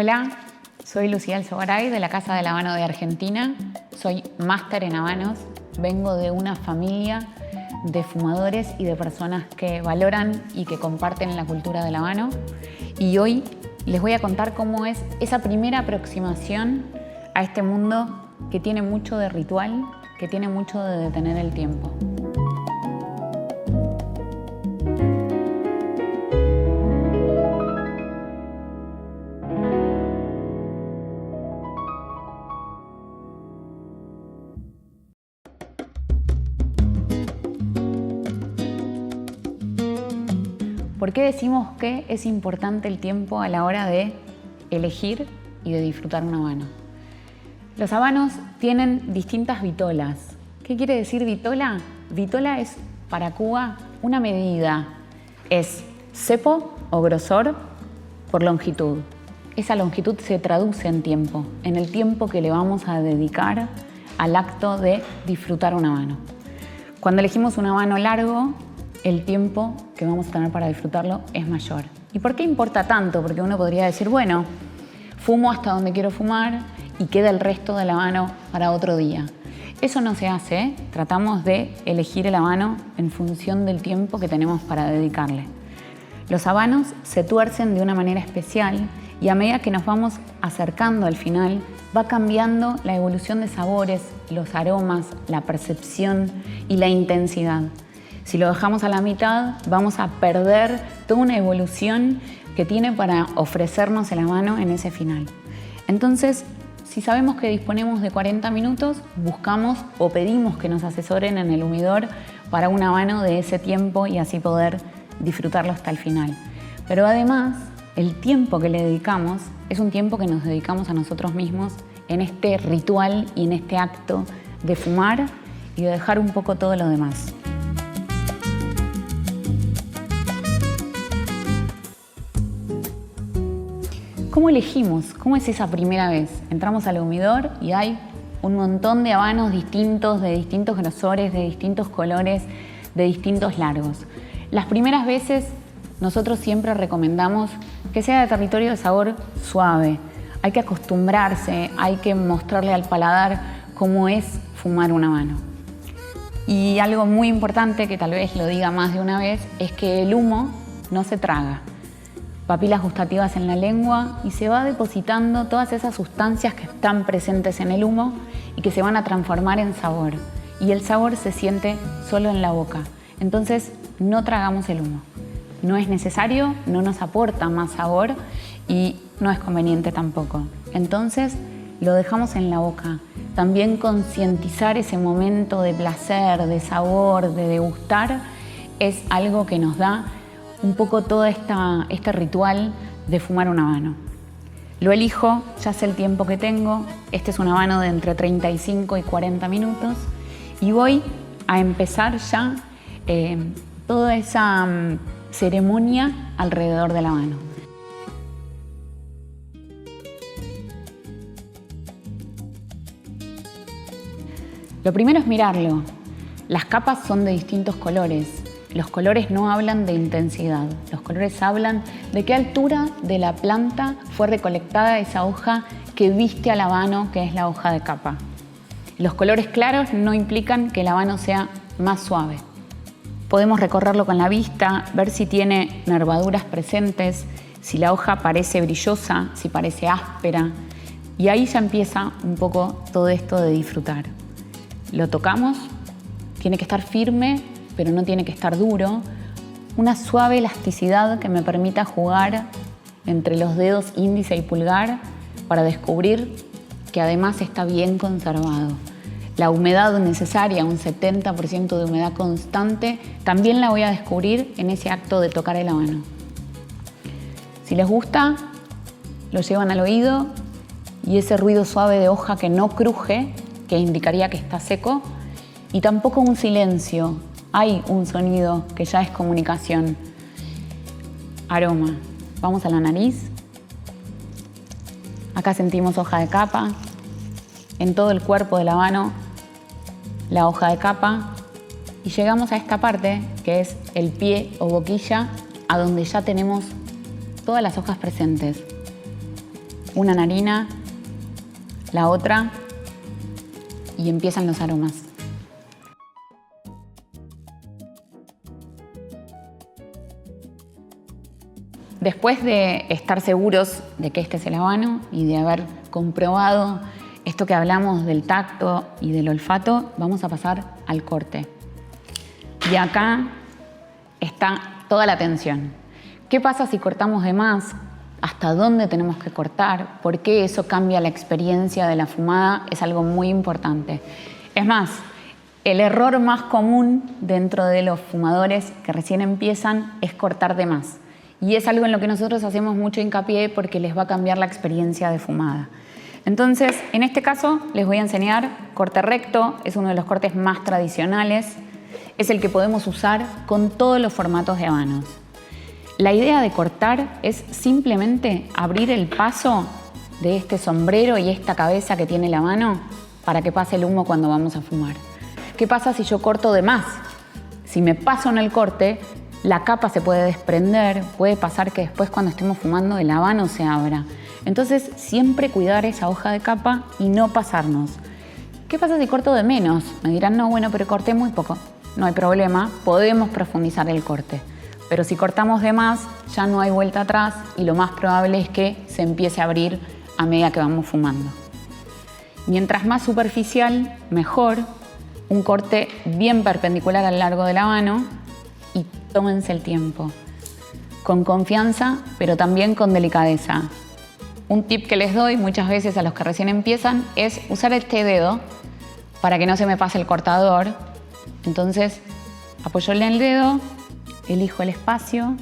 Hola, soy Lucía Alzogaray de la Casa del Habano de Argentina. Soy máster en habanos. Vengo de una familia de fumadores y de personas que valoran y que comparten la cultura del habano. Y hoy les voy a contar cómo es esa primera aproximación a este mundo que tiene mucho de ritual, que tiene mucho de detener el tiempo. ¿Por qué decimos que es importante el tiempo a la hora de elegir y de disfrutar un habano? Los habanos tienen distintas vitolas. ¿Qué quiere decir vitola? Vitola es para Cuba una medida. Es cepo o grosor por longitud. Esa longitud se traduce en tiempo, en el tiempo que le vamos a dedicar al acto de disfrutar un habano. Cuando elegimos un habano largo, el tiempo que vamos a tener para disfrutarlo es mayor. ¿Y por qué importa tanto? Porque uno podría decir, bueno, fumo hasta donde quiero fumar y queda el resto del habano para otro día. Eso no se hace, ¿eh? Tratamos de elegir el habano en función del tiempo que tenemos para dedicarle. Los habanos se tuercen de una manera especial y a medida que nos vamos acercando al final, va cambiando la evolución de sabores, los aromas, la percepción y la intensidad. Si lo dejamos a la mitad, vamos a perder toda una evolución que tiene para ofrecernos el habano en ese final. Entonces, si sabemos que disponemos de 40 minutos, buscamos o pedimos que nos asesoren en el humidor para un habano de ese tiempo y así poder disfrutarlo hasta el final. Pero además, el tiempo que le dedicamos es un tiempo que nos dedicamos a nosotros mismos en este ritual y en este acto de fumar y de dejar un poco todo lo demás. ¿Cómo elegimos? ¿Cómo es esa primera vez? Entramos al humidor y hay un montón de habanos distintos, de distintos grosores, de distintos colores, de distintos largos. Las primeras veces nosotros siempre recomendamos que sea de territorio de sabor suave. Hay que acostumbrarse, hay que mostrarle al paladar cómo es fumar un habano. Y algo muy importante, que tal vez lo diga más de una vez, es que el humo no se traga. Papilas gustativas en la lengua y se va depositando todas esas sustancias que están presentes en el humo y que se van a transformar en sabor. Y el sabor se siente solo en la boca. Entonces no tragamos el humo. No es necesario, no nos aporta más sabor y no es conveniente tampoco. Entonces lo dejamos en la boca. También concientizar ese momento de placer, de sabor, de degustar, es algo que nos da un poco todo este ritual de fumar un habano. Lo elijo, ya sé el tiempo que tengo. Este es un habano de entre 35 y 40 minutos y voy a empezar ya toda esa ceremonia alrededor del habano. Lo primero es mirarlo. Las capas son de distintos colores. Los colores no hablan de intensidad, los colores hablan de qué altura de la planta fue recolectada esa hoja que viste al habano, que es la hoja de capa. Los colores claros no implican que el habano sea más suave. Podemos recorrerlo con la vista, ver si tiene nervaduras presentes, si la hoja parece brillosa, si parece áspera. Y ahí ya empieza un poco todo esto de disfrutar. Lo tocamos, tiene que estar firme, pero no tiene que estar duro, una suave elasticidad que me permita jugar entre los dedos índice y pulgar para descubrir que además está bien conservado. La humedad necesaria, un 70% de humedad constante, también la voy a descubrir en ese acto de tocar el habano. Si les gusta, lo llevan al oído y ese ruido suave de hoja que no cruje, que indicaría que está seco, y tampoco un silencio. Hay un sonido que ya es comunicación. Aroma. Vamos a la nariz. Acá sentimos hoja de capa. En todo el cuerpo del habano, la hoja de capa. Y llegamos a esta parte, que es el pie o boquilla, a donde ya tenemos todas las hojas presentes. una narina, la otra, y empiezan los aromas. Después de estar seguros de que este es el habano y de haber comprobado esto que hablamos del tacto y del olfato, vamos a pasar al corte. Y acá está toda la atención. ¿Qué pasa si cortamos de más? ¿Hasta dónde tenemos que cortar? ¿Por qué eso cambia la experiencia de la fumada? Es algo muy importante. Es más, el error más común dentro de los fumadores que recién empiezan es cortar de más. Y es algo en lo que nosotros hacemos mucho hincapié porque les va a cambiar la experiencia de fumada. Entonces, en este caso les voy a enseñar corte recto. Es uno de los cortes más tradicionales. Es el que podemos usar con todos los formatos de habanos. La idea de cortar es simplemente abrir el paso de este sombrero y esta cabeza que tiene la mano para que pase el humo cuando vamos a fumar. ¿Qué pasa si yo corto de más? Si me paso en el corte, la capa se puede desprender, puede pasar que después cuando estemos fumando el habano se abra. Entonces siempre cuidar esa hoja de capa y no pasarnos. ¿Qué pasa si corto de menos? Me dirán, no, bueno, pero corté muy poco. No hay problema, podemos profundizar el corte. Pero si cortamos de más, ya no hay vuelta atrás y lo más probable es que se empiece a abrir a medida que vamos fumando. Mientras más superficial, mejor. Un corte bien perpendicular al largo del habano y tómense el tiempo. Con confianza, pero también con delicadeza. Un tip que les doy muchas veces a los que recién empiezan es usar este dedo para que no se me pase el cortador. Entonces, apoyo en el dedo, elijo el espacio,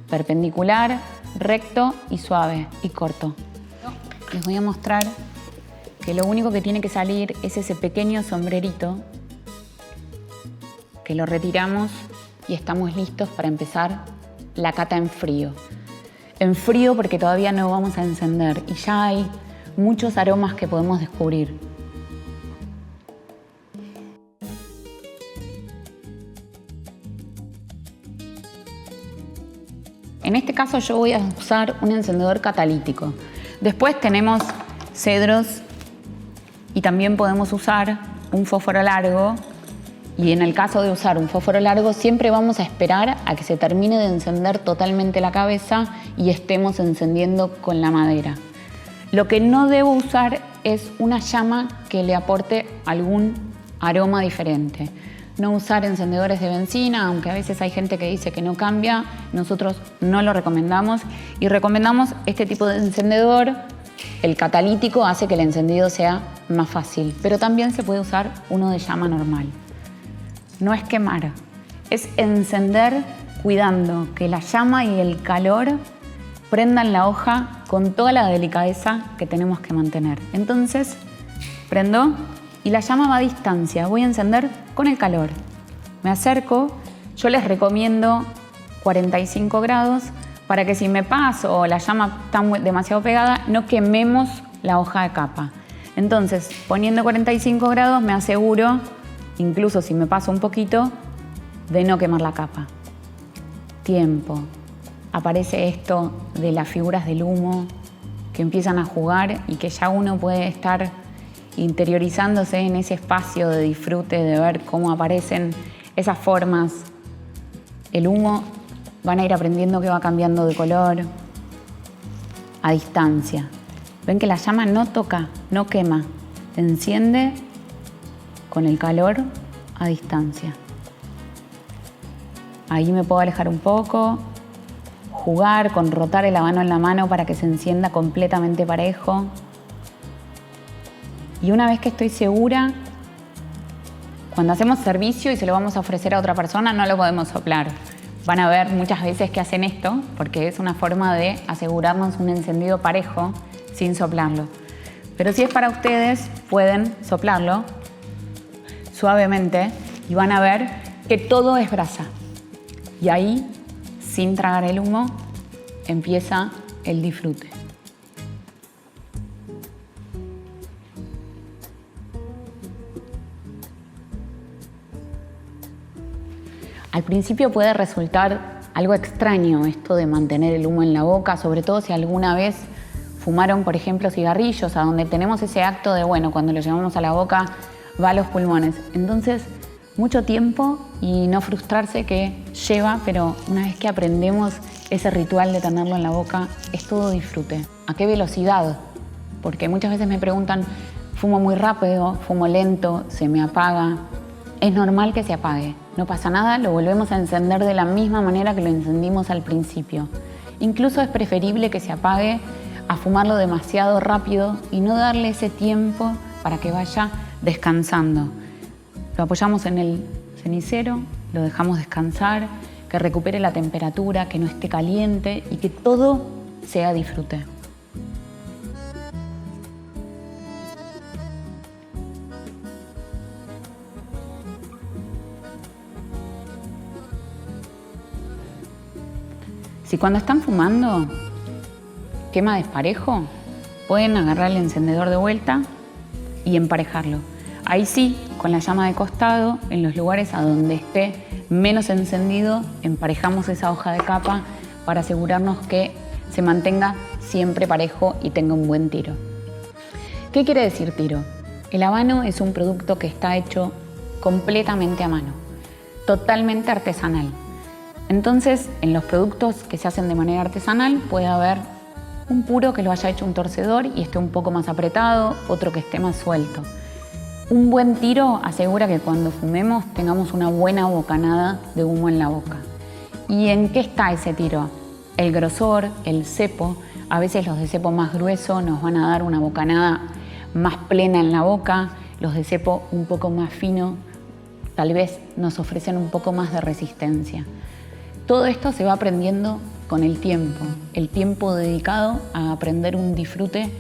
perpendicular, recto y suave, y corto. Les voy a mostrar que lo único que tiene que salir es ese pequeño sombrerito, que lo retiramos y estamos listos para empezar la cata en frío. En frío porque todavía no vamos a encender y ya hay muchos aromas que podemos descubrir. En este caso yo voy a usar un encendedor catalítico. Después tenemos cedros y también podemos usar un fósforo largo. Y en el caso de usar un fósforo largo siempre vamos a esperar a que se termine de encender totalmente la cabeza y estemos encendiendo con la madera. Lo que no debo usar es una llama que le aporte algún aroma diferente. No usar encendedores de benzina, aunque a veces hay gente que dice que no cambia, nosotros no lo recomendamos y recomendamos este tipo de encendedor. El catalítico hace que el encendido sea más fácil, pero también se puede usar uno de llama normal. No es quemar, es encender cuidando que la llama y el calor prendan la hoja con toda la delicadeza que tenemos que mantener. Entonces, prendo y la llama va a distancia. Voy a encender con el calor. Me acerco, yo les recomiendo 45 grados para que si me paso o la llama está demasiado pegada, no quememos la hoja de capa. Entonces, poniendo 45 grados me aseguro, incluso si me paso un poquito, de no quemar la capa. Tiempo. Aparece esto de las figuras del humo que empiezan a jugar y que ya uno puede estar interiorizándose en ese espacio de disfrute, de ver cómo aparecen esas formas. El humo van a ir aprendiendo que va cambiando de color a distancia. Ven que la llama no toca, no quema, enciende con el calor a distancia. Ahí me puedo alejar un poco, jugar con rotar el habano en la mano para que se encienda completamente parejo. Y una vez que estoy segura, cuando hacemos servicio y se lo vamos a ofrecer a otra persona, no lo podemos soplar. Van a ver muchas veces que hacen esto porque es una forma de asegurarnos un encendido parejo sin soplarlo. Pero si es para ustedes, pueden soplarlo suavemente y van a ver que todo es brasa. Y ahí, sin tragar el humo, empieza el disfrute. Al principio puede resultar algo extraño esto de mantener el humo en la boca, sobre todo si alguna vez fumaron, por ejemplo, cigarrillos, a donde tenemos ese acto de, bueno, cuando lo llevamos a la boca va a los pulmones. Entonces, mucho tiempo y no frustrarse que lleva, pero una vez que aprendemos ese ritual de tenerlo en la boca, es todo disfrute. ¿A qué velocidad? Porque muchas veces me preguntan, fumo muy rápido, fumo lento, se me apaga. Es normal que se apague, no pasa nada, lo volvemos a encender de la misma manera que lo encendimos al principio. Incluso es preferible que se apague a fumarlo demasiado rápido y no darle ese tiempo para que vaya descansando. Lo apoyamos en el cenicero, lo dejamos descansar, que recupere la temperatura, que no esté caliente y que todo sea disfrute. Si cuando están fumando quema desparejo, pueden agarrar el encendedor de vuelta y emparejarlo. Ahí sí, con la llama de costado, en los lugares a donde esté menos encendido, emparejamos esa hoja de capa para asegurarnos que se mantenga siempre parejo y tenga un buen tiro. ¿Qué quiere decir tiro? El habano es un producto que está hecho completamente a mano, totalmente artesanal. Entonces, en los productos que se hacen de manera artesanal puede haber un puro que lo haya hecho un torcedor y esté un poco más apretado, otro que esté más suelto. Un buen tiro asegura que cuando fumemos tengamos una buena bocanada de humo en la boca. ¿Y en qué está ese tiro? El grosor, el cepo. A veces los de cepo más grueso nos van a dar una bocanada más plena en la boca, los de cepo un poco más fino tal vez nos ofrecen un poco más de resistencia. Todo esto se va aprendiendo con el tiempo dedicado a aprender un disfrute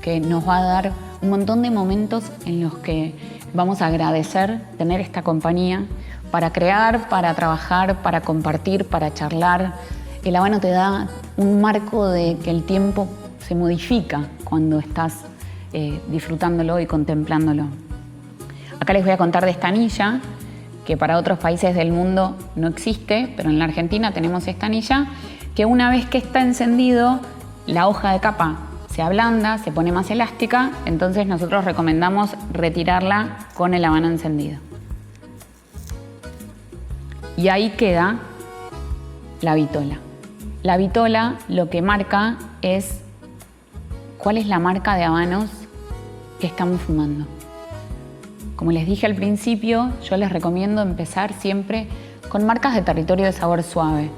que nos va a dar un montón de momentos en los que vamos a agradecer tener esta compañía para crear, para trabajar, para compartir, para charlar. El habano te da un marco de que el tiempo se modifica cuando estás disfrutándolo y contemplándolo. Acá les voy a contar de esta anilla, que para otros países del mundo no existe, pero en la Argentina tenemos esta anilla, que una vez que está encendido, la hoja de capa se ablanda, se pone más elástica, entonces nosotros recomendamos retirarla con el habano encendido. Y ahí queda la vitola. La vitola lo que marca es cuál es la marca de habanos que estamos fumando. Como les dije al principio, yo les recomiendo empezar siempre con marcas de territorio de sabor suave.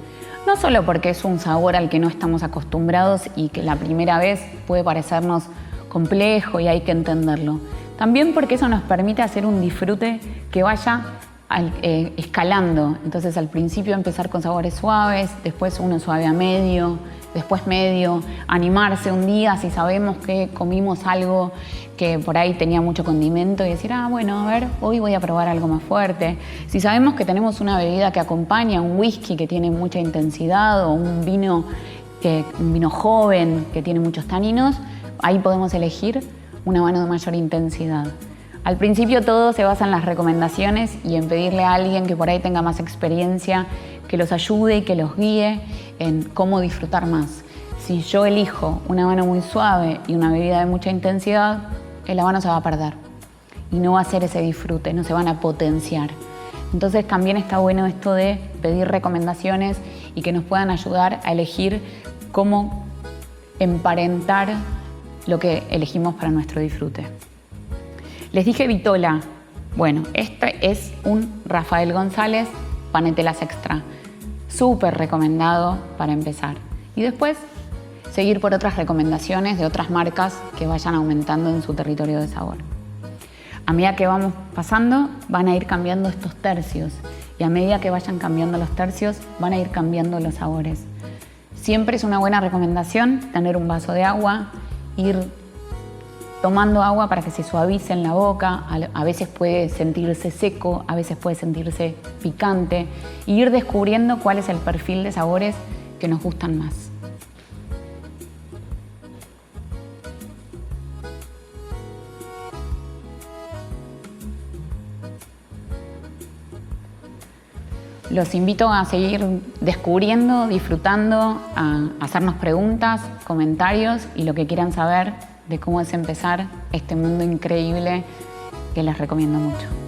No solo porque es un sabor al que no estamos acostumbrados y que la primera vez puede parecernos complejo y hay que entenderlo. También porque eso nos permite hacer un disfrute que vaya escalando. Entonces al principio empezar con sabores suaves, después uno suave a medio, después medio, animarse un día si sabemos que comimos algo que por ahí tenía mucho condimento y decir, bueno, a ver, hoy voy a probar algo más fuerte. Si sabemos que tenemos una bebida que acompaña, un whisky que tiene mucha intensidad o un vino joven que tiene muchos taninos, ahí podemos elegir un habano de mayor intensidad. Al principio todo se basa en las recomendaciones y en pedirle a alguien que por ahí tenga más experiencia, que los ayude y que los guíe en cómo disfrutar más. Si yo elijo un habano muy suave y una bebida de mucha intensidad, el habano se va a perder y no va a ser ese disfrute, no se van a potenciar. Entonces también está bueno esto de pedir recomendaciones y que nos puedan ayudar a elegir cómo emparentar lo que elegimos para nuestro disfrute. Les dije vitola. Bueno, este es un Rafael González Panetelas Extra. Súper recomendado para empezar. Y después seguir por otras recomendaciones de otras marcas que vayan aumentando en su territorio de sabor. A medida que vamos pasando, van a ir cambiando estos tercios. Y a medida que vayan cambiando los tercios, van a ir cambiando los sabores. Siempre es una buena recomendación tener un vaso de agua, ir tomando agua para que se suavice en la boca. A veces puede sentirse seco, a veces puede sentirse picante, y ir descubriendo cuál es el perfil de sabores que nos gustan más. Los invito a seguir descubriendo, disfrutando, a hacernos preguntas, comentarios y lo que quieran saber de cómo es empezar este mundo increíble que les recomiendo mucho.